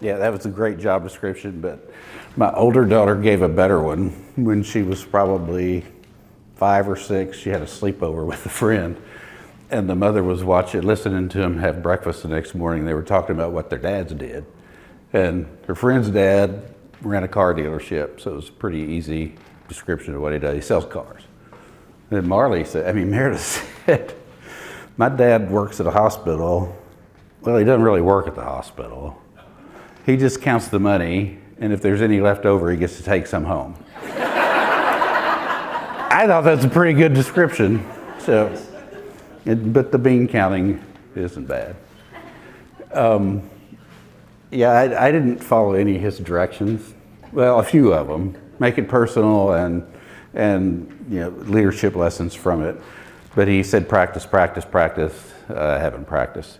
Yeah, that was a great job description, but my older daughter gave a better one. When she was probably 5 or 6, she had a sleepover with a friend, and the mother was listening to them have breakfast the next morning. They were talking about what their dads did, and her friend's dad ran a car dealership, so it was a pretty easy description of what he does. He sells cars. And Meredith said, my dad works at a hospital. Well, he doesn't really work at the hospital. He just counts the money, and if there's any left over, he gets to take some home. I thought that's a pretty good description. But the bean counting isn't bad. Yeah, I didn't follow any of his directions. Well, a few of them. Make it personal and leadership lessons from it. But he said practice, practice, practice. I haven't practiced.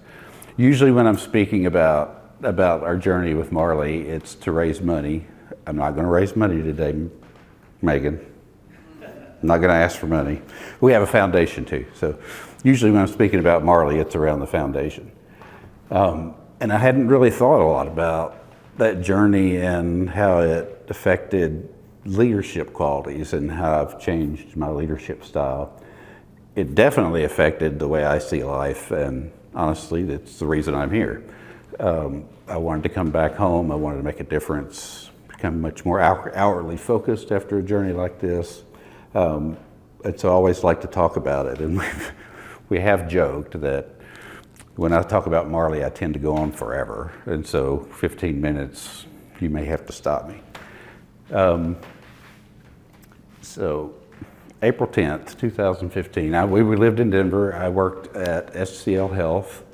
Usually when I'm speaking about our journey with Marley, it's to raise money. I'm not going to raise money today, Megan. I'm not going to ask for money. We have a foundation too. So usually when I'm speaking about Marley, it's around the foundation. And I hadn't really thought a lot about that journey and how it affected leadership qualities and how I've changed my leadership style. It definitely affected the way I see life, and honestly, that's the reason I'm here. I wanted to come back home. I wanted to make a difference, become much more outwardly focused after a journey like this. And so I always like to talk about it. And we have joked that when I talk about Marley, I tend to go on forever. And so 15 minutes, you may have to stop me. So April 10th, 2015, we lived in Denver. I worked at SCL Health.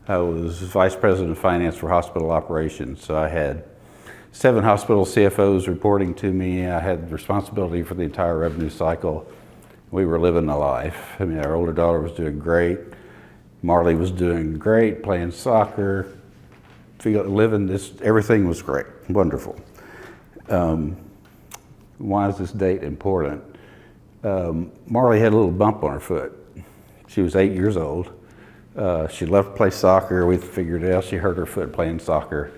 I was Vice President of Finance for Hospital Operations. So I had 7 hospital CFOs reporting to me. I had responsibility for the entire revenue cycle. We were living a life. Our older daughter was doing great. Marley was doing great, playing soccer, everything was great, wonderful. Why is this date important? Marley had a little bump on her foot. She was 8 years old. She loved to play soccer. We figured out she hurt her foot playing soccer.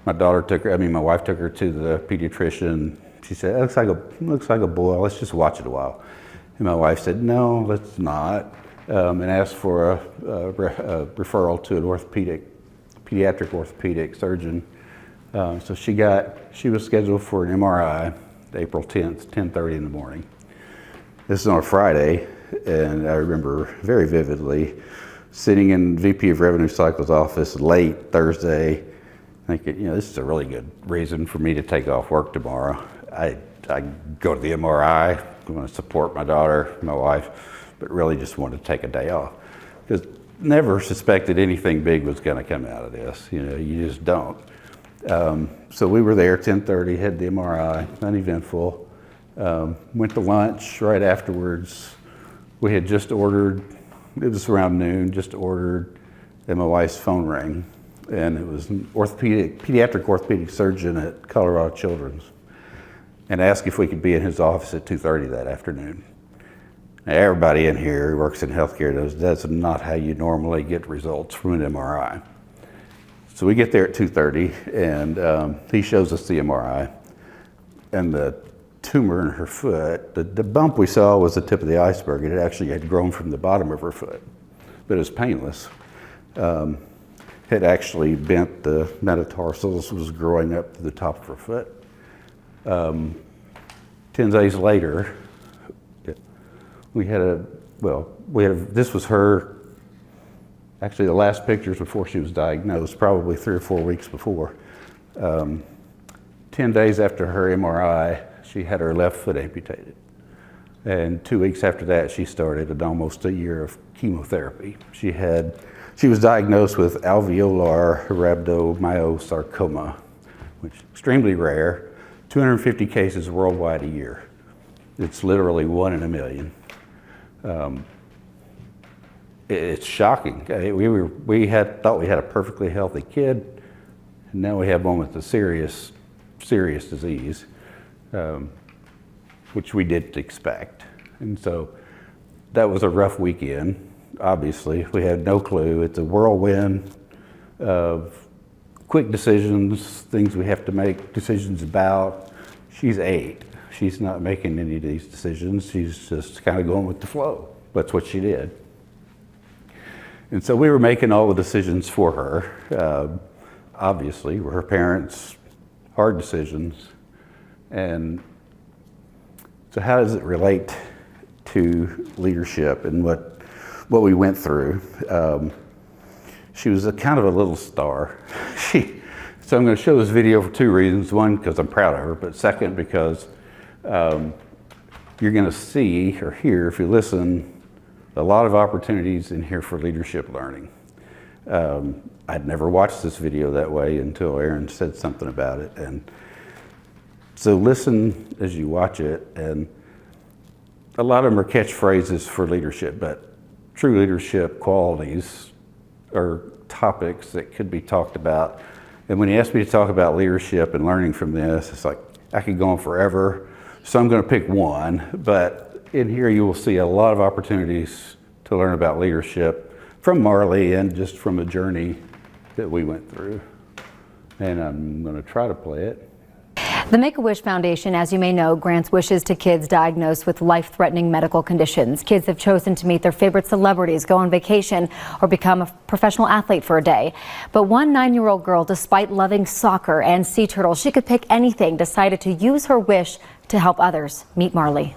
My wife took her to the pediatrician. She said, it looks like a boil, let's just watch it a while. And my wife said, no, let's not, and asked for a referral to an pediatric orthopedic surgeon. So she was scheduled for an MRI, April 10th, 10:30 in the morning. This is on a Friday, and I remember very vividly sitting in VP of Revenue Cycle's office late Thursday, thinking, this is a really good reason for me to take off work tomorrow. I go to the MRI, I want to support my daughter, my wife, but really just wanted to take a day off. Because never suspected anything big was going to come out of this. You just don't. So we were there, 10:30, had the MRI, uneventful. Went to lunch right afterwards. We had just ordered, it was around noon, just ordered, and my wife's phone rang. And it was an pediatric orthopedic surgeon at Colorado Children's, and asked if we could be in his office at 2:30 that afternoon. Now, everybody in here who works in healthcare knows that's not how you normally get results from an MRI. So we get there at 2:30, and he shows us the MRI, and the tumor in her foot, the bump we saw was the tip of the iceberg. It actually had grown from the bottom of her foot, but it was painless. Had actually bent the metatarsals, was growing up to the top of her foot. 10 days later, this was her, actually the last pictures before she was diagnosed, probably 3 or 4 weeks before. 10 days after her MRI, she had her left foot amputated. And 2 weeks after that, she started almost a year of chemotherapy. She was diagnosed with alveolar rhabdomyosarcoma, which is extremely rare, 250 cases worldwide a year. It's literally 1 in a million. It's shocking. We thought we had a perfectly healthy kid, and now we have one with a serious disease, which we didn't expect. And so that was a rough weekend. Obviously, we had no clue. It's a whirlwind of quick decisions, things we have to make decisions about. She's 8. She's not making any of these decisions. She's just kind of going with the flow. That's what she did. And so we were making all the decisions for her. Obviously, we're her parents, hard decisions. And so how does it relate to leadership and what we went through? She was a kind of a little star. So I'm going to show this video for 2 reasons. One, because I'm proud of her, but second, because you're going to see or hear, if you listen, a lot of opportunities in here for leadership learning. I'd never watched this video that way until Erin said something about it. And so listen as you watch it, and a lot of them are catchphrases for leadership, but true leadership qualities are topics that could be talked about. And when you ask me to talk about leadership and learning from this, it's like I could go on forever. So I'm going to pick one, but in here you will see a lot of opportunities to learn about leadership from Marley and just from a journey that we went through. And I'm going to try to play it. The Make-A-Wish Foundation, as you may know, grants wishes to kids diagnosed with life-threatening medical conditions. Kids have chosen to meet their favorite celebrities, go on vacation, or become a professional athlete for a day. But one 9-year-old girl, despite loving soccer and sea turtles, she could pick anything, decided to use her wish to help others. Meet Marley.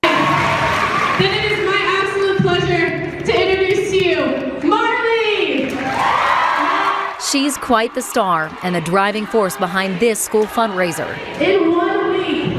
Then it is my absolute pleasure to introduce to you, Marley! She's quite the star and the driving force behind this school fundraiser. In 1 week,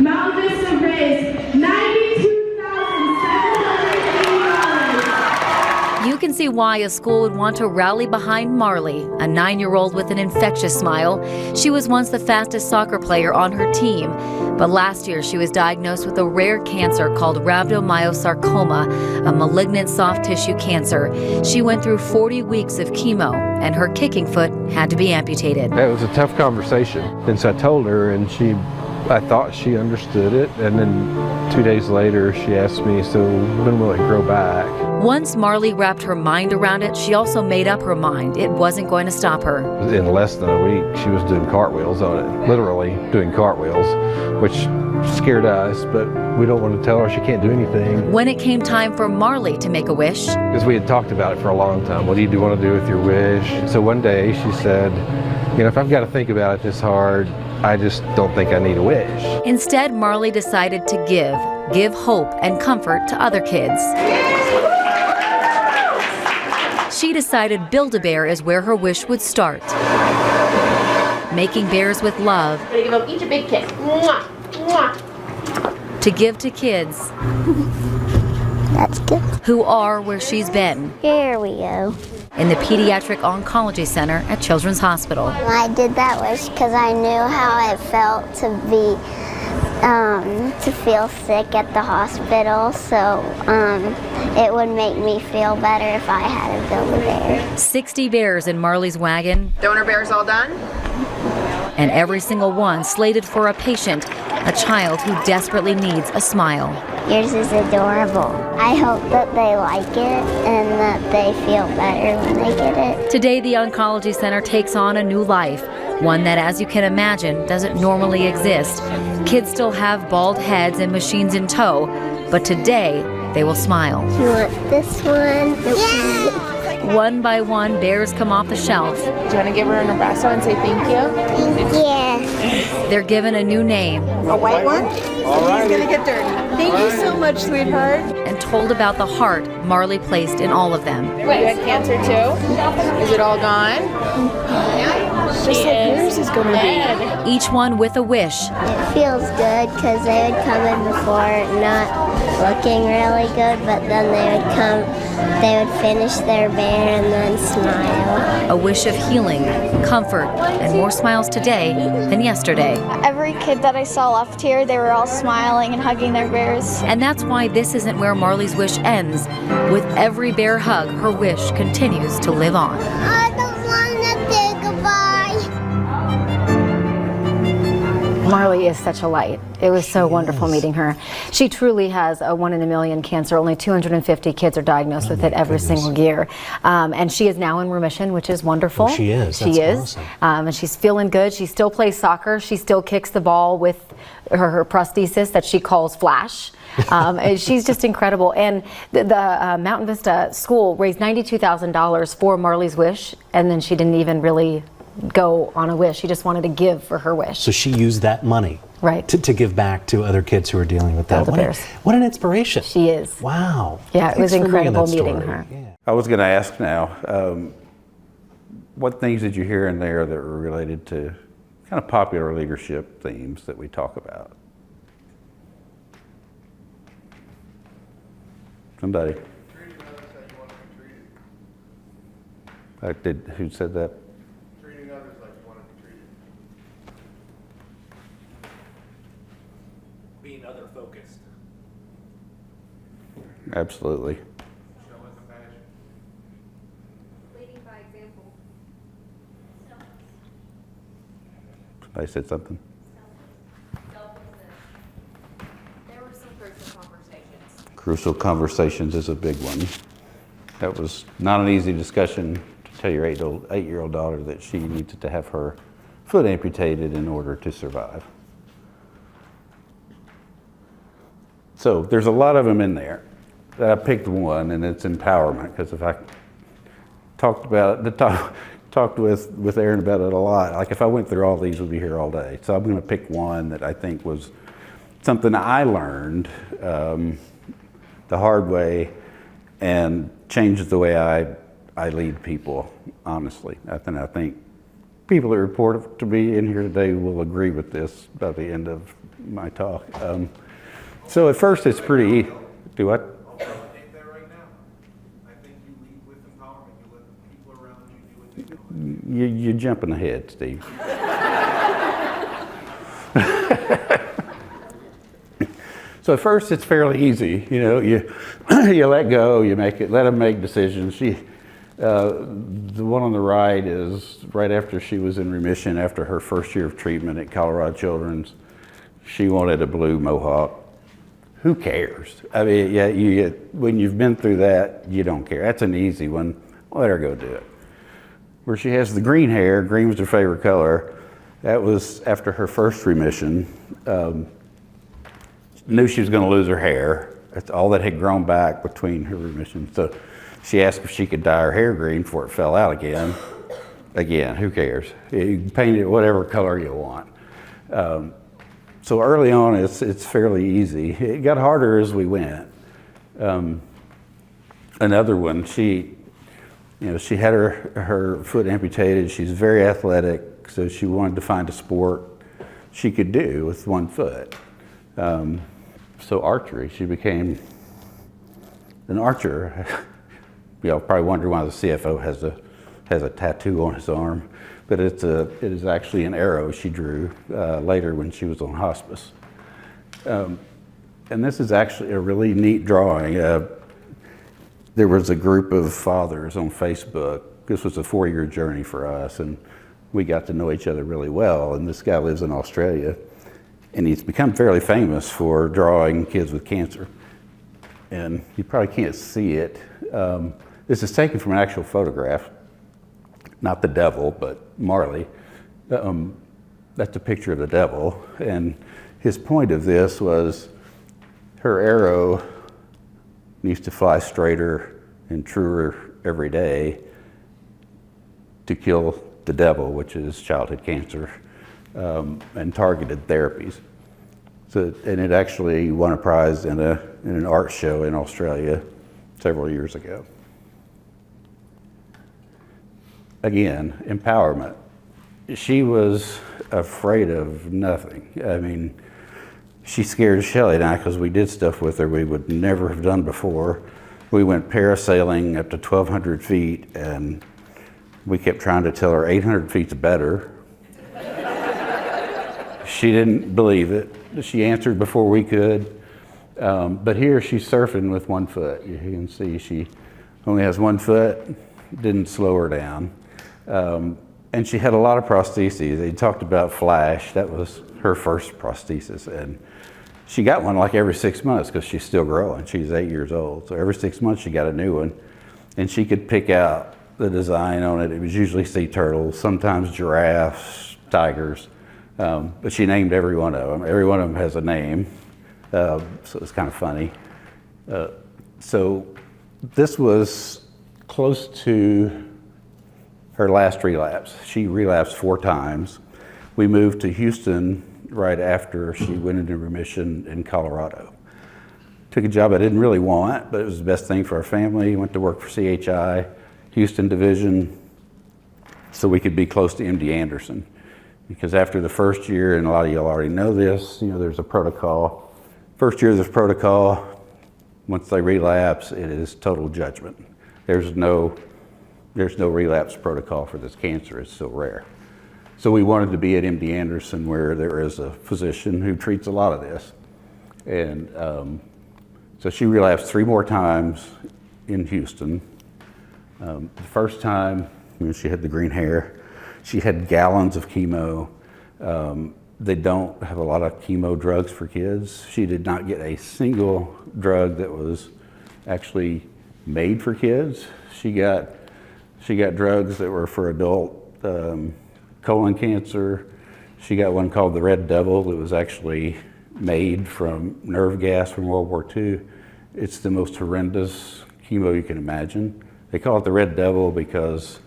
Mount Vista raised $92,780. You can see why a school would want to rally behind Marley, a 9-year-old with an infectious smile. She was once the fastest soccer player on her team, but last year she was diagnosed with a rare cancer called rhabdomyosarcoma, a malignant soft tissue cancer. She went through 40 weeks of chemo, and her kicking foot had to be amputated. It was a tough conversation, and so I told her, and I thought she understood it, and then 2 days later she asked me, so when will it grow back? Once Marley wrapped her mind around it, she also made up her mind it wasn't going to stop her. In less than a week, she was doing cartwheels on it, literally doing cartwheels, which scared us, but we don't want to tell her she can't do anything. When it came time for Marley to make a wish, Because we had talked about it for a long time. What do you want to do with your wish? So one day she said, if I've got to think about it this hard, I just don't think I need a wish. instead Marley decided to give hope and comfort to other kids. She decided Build-A-Bear is where her wish would start. Making bears with love. I'm gonna give them each a big kiss. Mwah, mwah. To give to kids That's good. who are where she's been, Here we go. in the Pediatric Oncology Center at Children's Hospital. I did that wish because I knew how it felt to feel sick at the hospital, so it would make me feel better if I had a Build-A-Bear. 60 bears in Marley's wagon, Donor bears all done? and every single one slated for a patient, a child who desperately needs a smile. Yours is adorable. I hope that they like it and that they feel better when they get it. Today, the Oncology Center takes on a new life, one that, as you can imagine, doesn't normally exist. Kids still have bald heads and machines in tow, but today, they will smile. You want this one? Yeah! One by one, bears come off the shelf. Do you want to give her an abrazo and say thank you? Yeah. They're given a new name A white one? He's gonna get dirty. Thank you so much, sweetheart. and told about the heart Marley placed in all of them. Wait, you had cancer too? Is it all gone? Just like yours is gonna be. Each one with a wish, It feels good because they would come in before not looking really good, but then they would finish their bear and then smile. a wish of healing, comfort, and more smiles today than yesterday. Every kid that I saw left here, they were all smiling and hugging their bears. And that's why this isn't where Marley's wish ends. With every bear hug, her wish continues to live on. I don't want to say goodbye. Marley is such a light. It was so wonderful meeting her. She truly has a 1 in a million cancer. Only 250 kids are diagnosed with it every single year. And she is now in remission, which is wonderful. She is. She That's is. awesome. And she's feeling good. She still plays soccer. She still kicks the ball with her prosthesis that she calls Flash. And she's just incredible. And the Mountain Vista School raised $92,000 for Marley's wish, and then she didn't even really go on a wish. She just wanted to give for her wish. So she used that money Right. to give back to other kids who are dealing with that. Build-A Bears. What an inspiration. She is. Wow. Yeah, it was Thanks for bringing incredible that meeting story. her. Yeah. I was going to ask now, what things did you hear in there that were related to kind of popular leadership themes that we talk about? Somebody. Treating others how you want to be treated. Who said that? Treating others like you want to be treated. Being other focused. Absolutely. Showing compassion. Leading by example. I said something. There were some crucial conversations. Crucial conversations is a big one. That was not an easy discussion to tell your 8-year-old daughter that she needed to have her foot amputated in order to survive. So there's a lot of them in there. I picked one, and it's empowerment, because if I talked about it, talked with Aaron about it a lot. Like if I went through all these, we'd be here all day. So I'm going to pick one that I think was something I learned the hard way and changed the way I lead people, honestly. I think people that report to me in here today will agree with this by the end of my talk. So at first it's pretty, do what? I'll take that right now. I think you lead with empowerment. You let the people around you do what they know. You're jumping ahead, Steve. So at first it's fairly easy, you know. You let go, let them make decisions. The one on the right is right after she was in remission after her first year of treatment at Colorado Children's. She wanted a blue mohawk. Who cares? I mean, yeah, when you've been through that, you don't care. That's an easy one. Let her go do it. Where she has the green hair, green was her favorite color. That was after her first remission. Knew she was going to lose her hair. That's all that had grown back between her remission. So she asked if she could dye her hair green before it fell out again. Again, who cares? You can paint it whatever color you want. So early on, it's fairly easy. It got harder as we went. Another one, she had her foot amputated. She's very athletic, so she wanted to find a sport she could do with one foot. So archery, she became an archer. Y'all probably wonder why the CFO has a tattoo on his arm, but it is actually an arrow she drew later when she was on hospice. And this is actually a really neat drawing. There was a group of fathers on Facebook. This was a 4-year journey for us, and we got to know each other really well. And this guy lives in Australia, and he's become fairly famous for drawing kids with cancer. And you probably can't see it. This is taken from an actual photograph, not the devil, but Marley. That's a picture of the devil. And his point of this was her arrow needs to fly straighter and truer every day to kill the devil, which is childhood cancer, and targeted therapies. So, and it actually won a prize in an art show in Australia several years ago. Again, empowerment. She was afraid of nothing. I mean, she scared Shelly and I because we did stuff with her we would never have done before. We went parasailing up to 1,200 feet, and we kept trying to tell her 800 feet's better. She didn't believe it. She answered before we could. But here she's surfing with one foot. You can see she only has one foot. Didn't slow her down. And she had a lot of prostheses. They talked about Flash. That was her first prosthesis. And she got one like every 6 months because she's still growing. She's 8 years old. So every 6 months she got a new one. And she could pick out the design on it. It was usually sea turtles, sometimes giraffes, tigers. But she named every one of them. Every one of them has a name. So it's kind of funny. So this was close to her last relapse. She relapsed 4 times. We moved to Houston right after she went into remission in Colorado. Took a job I didn't really want, but it was the best thing for our family. Went to work for CHI, Houston Division, so we could be close to MD Anderson. Because after the first year, and a lot of y'all already know this, there's a protocol. First year there's protocol. Once they relapse, it is total judgment. There's no relapse protocol for this cancer. It's so rare. So we wanted to be at MD Anderson where there is a physician who treats a lot of this. And so she relapsed 3 more times in Houston. The first time, she had the green hair. She had gallons of chemo. They don't have a lot of chemo drugs for kids. She did not get a single drug that was actually made for kids. She got drugs that were for adult colon cancer. She got one called the Red Devil that was actually made from nerve gas from World War II. It's the most horrendous chemo you can imagine. They call it the Red Devil because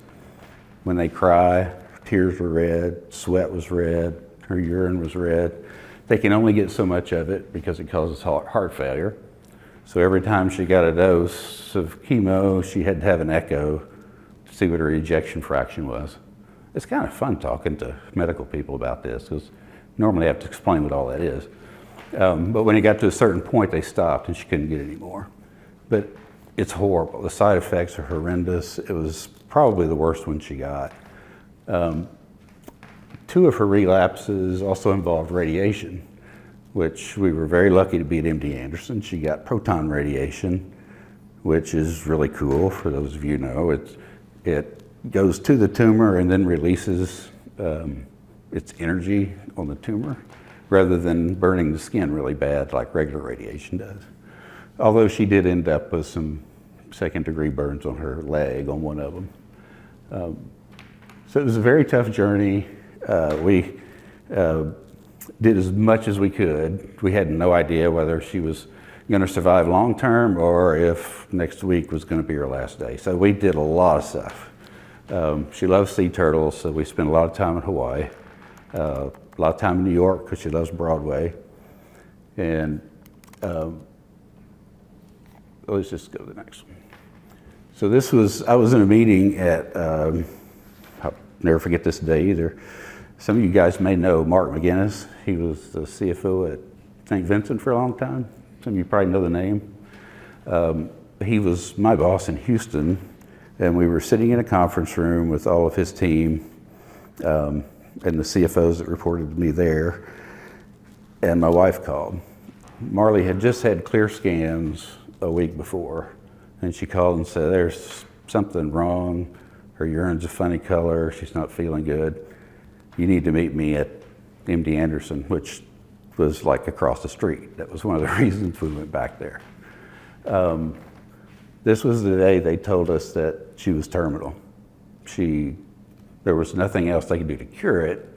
when they cry, tears were red, sweat was red, her urine was red. They can only get so much of it because it causes heart failure. So every time she got a dose of chemo, she had to have an echo to see what her ejection fraction was. It's kind of fun talking to medical people about this because normally I have to explain what all that is. But when it got to a certain point, they stopped and she couldn't get any more. But it's horrible. The side effects are horrendous. It was probably the worst one she got. 2 of her relapses also involved radiation, which we were very lucky to be at MD Anderson. She got proton radiation, which is really cool. For those of you who know, it goes to the tumor and then releases its energy on the tumor rather than burning the skin really bad like regular radiation does. Although she did end up with some 2nd-degree burns on her leg on one of them. So it was a very tough journey. We did as much as we could. We had no idea whether she was going to survive long term or if next week was going to be her last day. So we did a lot of stuff. She loves sea turtles, so we spent a lot of time in Hawaii, a lot of time in New York because she loves Broadway. And let's just go to the next one. So I was in a meeting at, I'll never forget this day either. Some of you guys may know Mark McGinnis. He was the CFO at St. Vincent for a long time. Some of you probably know the name. He was my boss in Houston, and we were sitting in a conference room with all of his team and the CFOs that reported to me there, and my wife called. Marley had just had clear scans a week before, and she called and said, "There's something wrong. Her urine's a funny color. She's not feeling good. You need to meet me at MD Anderson," which was like across the street. That was one of the reasons we went back there. This was the day they told us that she was terminal. There was nothing else they could do to cure it.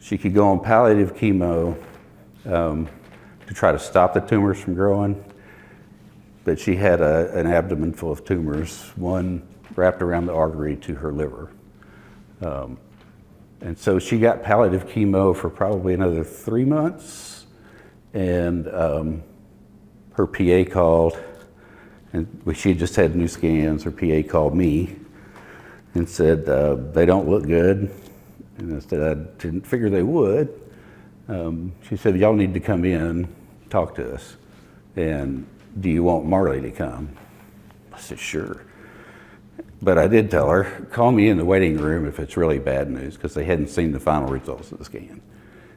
She could go on palliative chemo to try to stop the tumors from growing, but she had an abdomen full of tumors, one wrapped around the artery to her liver. And so she got palliative chemo for probably another 3 months, and her PA called, and she had just had new scans. Her PA called me and said, "They don't look good." And I said, "I didn't figure they would." She said, "Y'all need to come in, talk to us, and do you want Marley to come?" I said, "Sure." But I did tell her, call me in the waiting room if it's really bad news, because they hadn't seen the final results of the scan.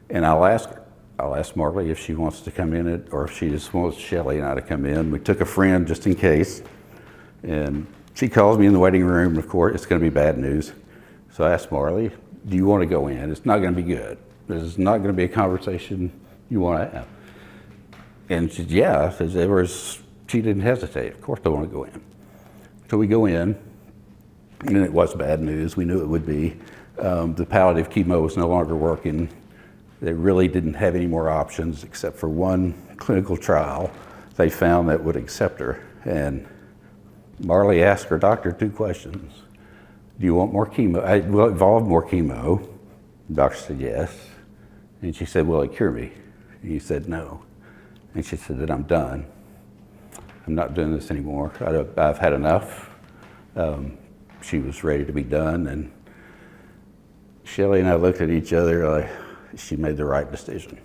And I'll ask her. I'll ask Marley if she wants to come in or if she just wants Shelly and I to come in. We took a friend just in case. And she calls me in the waiting room. Of course, it's going to be bad news. So I asked Marley, do you want to go in? It's not going to be good. This is not going to be a conversation you want to have. And she said, yeah. She didn't hesitate. Of course I want to go in. So we go in, and it was bad news. We knew it would be. The palliative chemo was no longer working. They really didn't have any more options except for one clinical trial they found that would accept her. And Marley asked her doctor 2 questions. Do you want more chemo? Will it involve more chemo? The doctor said yes. And she said, will it cure me? And he said no. And she said that I'm done. I'm not doing this anymore. I've had enough. She was ready to be done. And Shelley and I looked at each other like she made the right decision.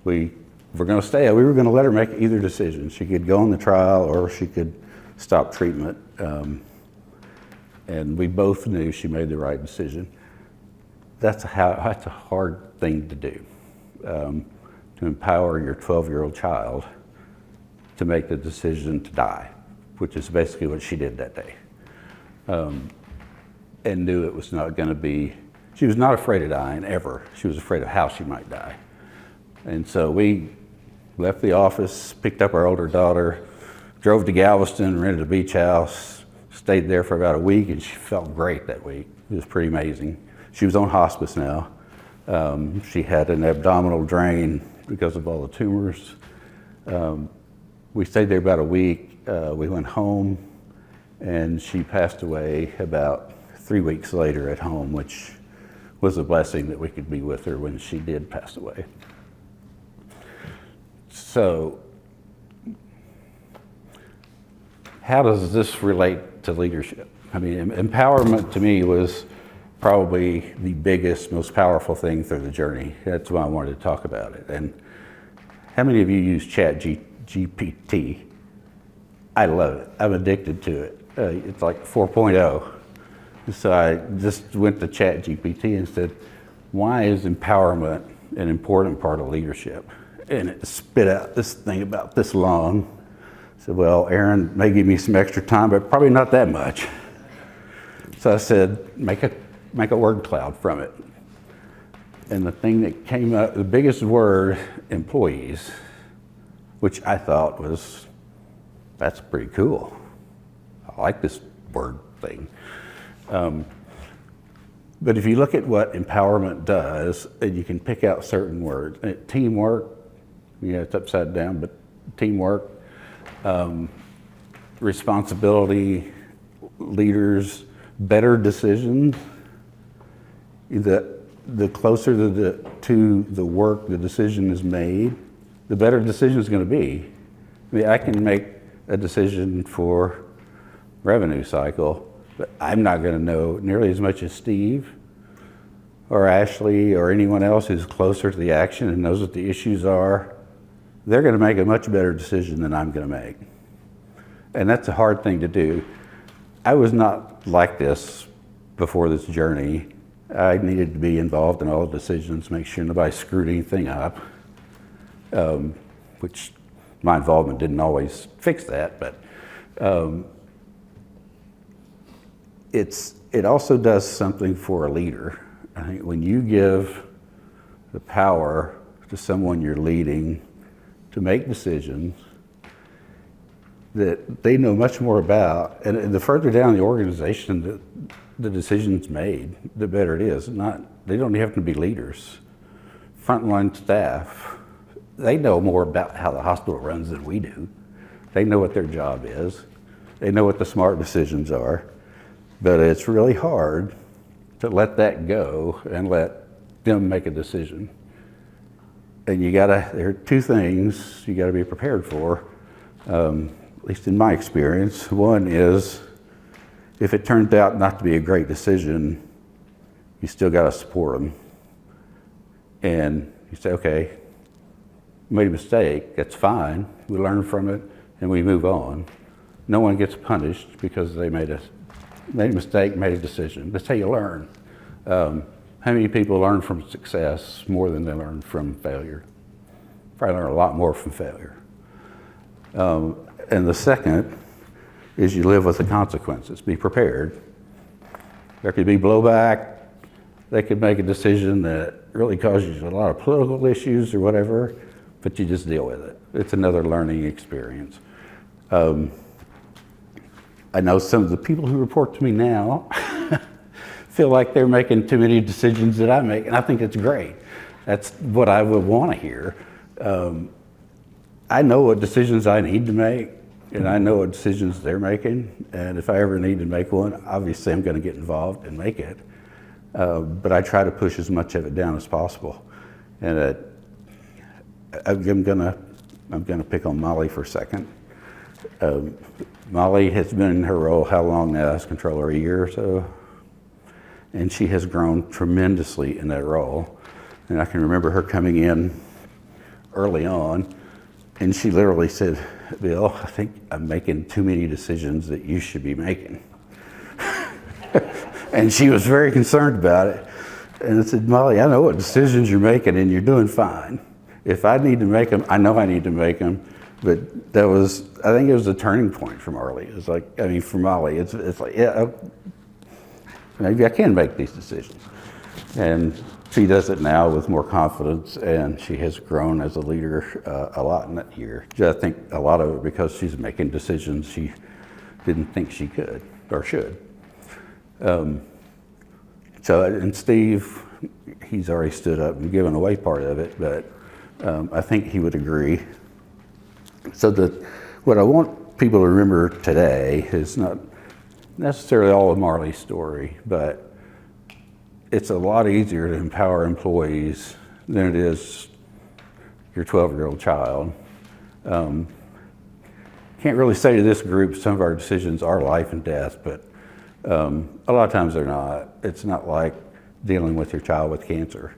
We were going to stay. We were going to let her make either decision. She could go on the trial or she could stop treatment. And we both knew she made the right decision. That's a hard thing to do, to empower your 12-year-old child to make the decision to die, which is basically what she did that day. And knew it was not going to be, she was not afraid of dying ever. She was afraid of how she might die. And so we left the office, picked up our older daughter, drove to Galveston, rented a beach house, stayed there for about a week, and she felt great that week. It was pretty amazing. She was on hospice now. She had an abdominal drain because of all the tumors. We stayed there about a week. We went home, and she passed away about 3 weeks later at home, which was a blessing that we could be with her when she did pass away. So, how does this relate to leadership? I mean, empowerment to me was probably the biggest, most powerful thing through the journey. That's why I wanted to talk about it. And how many of you use ChatGPT? I love it. I'm addicted to it. It's like 4.0. So I just went to ChatGPT and said, why is empowerment an important part of leadership? And it spit out this thing about this long. I said, well, Aaron may give me some extra time, but probably not that much. So I said, make a word cloud from it. And the thing that came up, the biggest word, employees, which I thought was, that's pretty cool. I like this word thing. But if you look at what empowerment does, and you can pick out certain words. Teamwork, it's upside down, but teamwork, responsibility, leaders, better decisions. The closer to the work the decision is made, the better the decision is going to be. I mean, I can make a decision for revenue cycle, but I'm not going to know nearly as much as Steve or Ashley or anyone else who's closer to the action and knows what the issues are. They're going to make a much better decision than I'm going to make. And that's a hard thing to do. I was not like this before this journey. I needed to be involved in all the decisions, make sure nobody screwed anything up, which my involvement didn't always fix that, but it also does something for a leader. I think when you give the power to someone you're leading to make decisions that they know much more about, and the further down the organization the decision's made, the better it is. They don't have to be leaders. Frontline staff, they know more about how the hospital runs than we do. They know what their job is. They know what the smart decisions are. But it's really hard to let that go and let them make a decision. And there are 2 things you gotta be prepared for, at least in my experience. One is, if it turns out not to be a great decision, you still gotta support them. And you say, okay, made a mistake, that's fine. We learn from it and we move on. No one gets punished because they made a mistake, made a decision. That's how you learn. How many people learn from success more than they learn from failure? Probably learn a lot more from failure. And the second is you live with the consequences. Be prepared. There could be blowback. They could make a decision that really causes you a lot of political issues or whatever, but you just deal with it. It's another learning experience. I know some of the people who report to me now feel like they're making too many decisions that I make, and I think it's great. That's what I would want to hear. I know what decisions I need to make, and I know what decisions they're making, and if I ever need to make one, obviously I'm going to get involved and make it. But I try to push as much of it down as possible. And I'm gonna pick on Molly for a second. Molly has been in her role how long now as controller? A year or so? And she has grown tremendously in that role. And I can remember her coming in early on, and she literally said, "Bill, I think I'm making too many decisions that you should be making." And she was very concerned about it. And I said, "Molly, I know what decisions you're making, and you're doing fine. If I need to make them, I know I need to make them." But that was, I think it was a turning point for Marley. It's like, I mean, for Molly, it's like, yeah, maybe I can make these decisions. And she does it now with more confidence, and she has grown as a leader a lot in that year. I think a lot of it because she's making decisions she didn't think she could or should. And Steve, he's already stood up and given away part of it, but I think he would agree. So what I want people to remember today is not necessarily all of Marley's story, but it's a lot easier to empower employees than it is your 12-year-old child. Can't really say to this group some of our decisions are life and death, but a lot of times they're not. It's not like dealing with your child with cancer.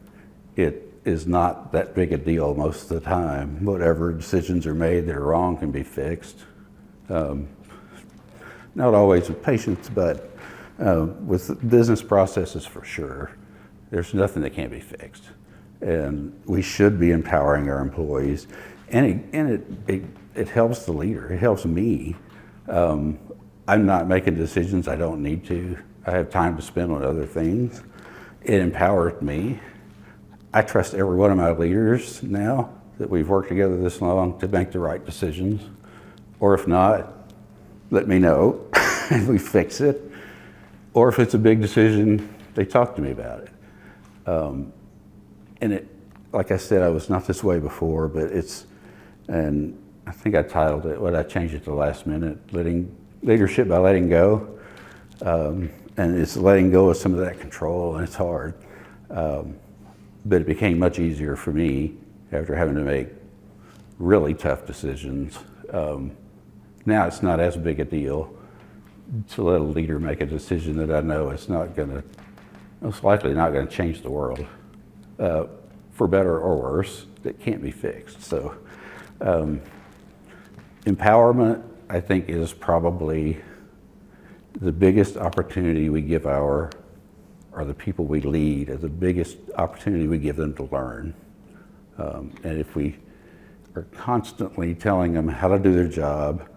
It is not that big a deal most of the time. Whatever decisions are made that are wrong can be fixed. Not always with patients, but with business processes for sure. There's nothing that can't be fixed. And we should be empowering our employees. And it helps the leader, it helps me. I'm not making decisions I don't need to. I have time to spend on other things. It empowers me. I trust every one of my leaders now that we've worked together this long to make the right decisions. Or if not, let me know and we fix it. Or if it's a big decision, they talk to me about it. And it, like I said, I was not this way before, but and I think I titled it, I changed it to last minute, leadership by letting go. And it's letting go of some of that control, and it's hard. But it became much easier for me after having to make really tough decisions. Now it's not as big a deal to let a leader make a decision that I know it's most likely not gonna change the world, for better or worse, that can't be fixed. So empowerment, I think, is probably the biggest opportunity we give or the people we lead, are the biggest opportunity we give them to learn. And if we are constantly telling them how to do their job,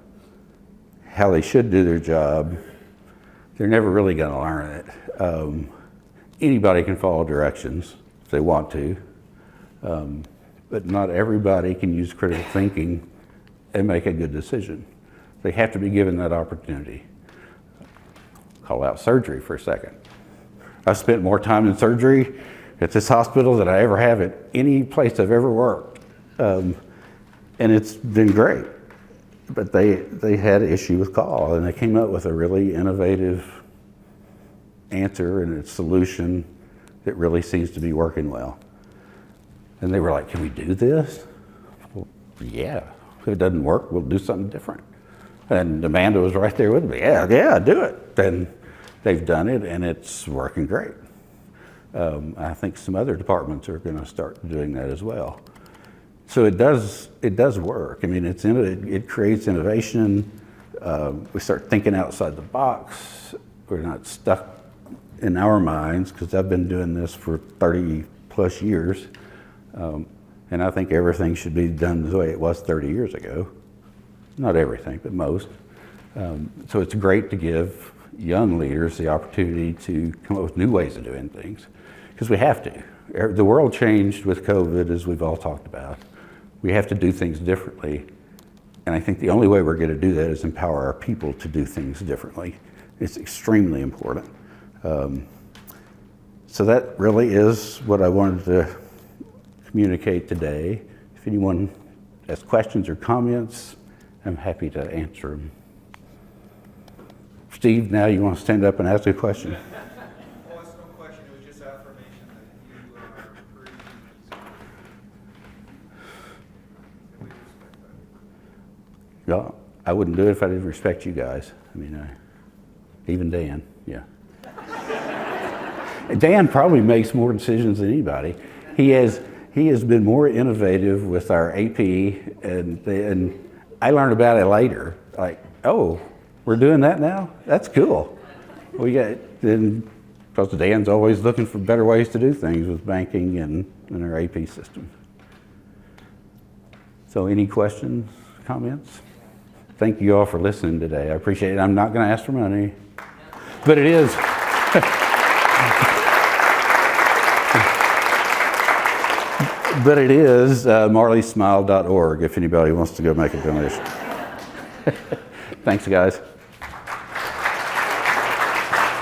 how they should do their job, they're never really going to learn it. Anybody can follow directions if they want to, but not everybody can use critical thinking and make a good decision. They have to be given that opportunity. Call out surgery for a second. I've spent more time in surgery at this hospital than I ever have at any place I've ever worked. And it's been great. But they had an issue with call, and they came up with a really innovative answer and a solution that really seems to be working well. And they were like, "Can we do this?" Well, yeah. If it doesn't work, we'll do something different. And Amanda was right there with me. Yeah, do it. And they've done it, and it's working great. I think some other departments are going to start doing that as well. So it does work. I mean, it creates innovation. We start thinking outside the box. We're not stuck in our minds, because I've been doing this for 30 plus years. And I think everything should be done the way it was 30 years ago. Not everything, but most. So it's great to give young leaders the opportunity to come up with new ways of doing things. because we have to. The world changed with COVID, as we've all talked about. We have to do things differently. And I think the only way we're going to do that is empower our people to do things differently. It's extremely important. So that really is what I wanted to communicate today. If anyone has questions or comments, I'm happy to answer them. Steve, now you want to stand up and ask a question? Well, it's no question, it was just affirmation that you are pretty easy. We respect that. Yeah, I wouldn't do it if I didn't respect you guys. I mean, even Dan, yeah. Dan probably makes more decisions than anybody. He has been more innovative with our AP, and I learned about it later. Like, oh, we're doing that now? That's cool. Then, because Dan's always looking for better ways to do things with banking and our AP system. So any questions, comments? Thank you all for listening today. I appreciate it. I'm not going to ask for money, but it is. But it is marleysmile.org if anybody wants to go make a donation. Thanks, guys.